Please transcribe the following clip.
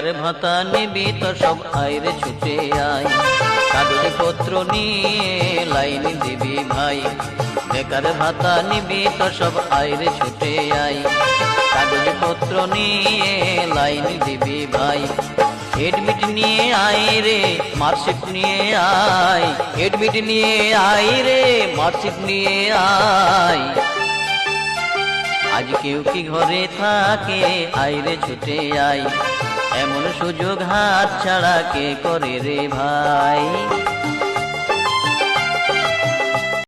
বেকার ভাতা নিবি তো সব আইরে ছুটে আয়, কাগজপত্র নিয়ে লাইন দিবি ভাই। বেকার ভাতা নিবি তো সব আইরে ছুটে আয়, কাগজপত্র নিয়ে লাইন দিবি ভাই। এডমিট নিয়ে আয় রে, মার্কশিট নিয়ে আয়, এডমিট নিয়ে আয় রে, মার্কশিট নিয়ে আয়। আজ কেউ কি ঘরে থাকে, আইরে ছুটে আয়, এমন সুযোগ হাত ছাড়া কে করে রে ভাই।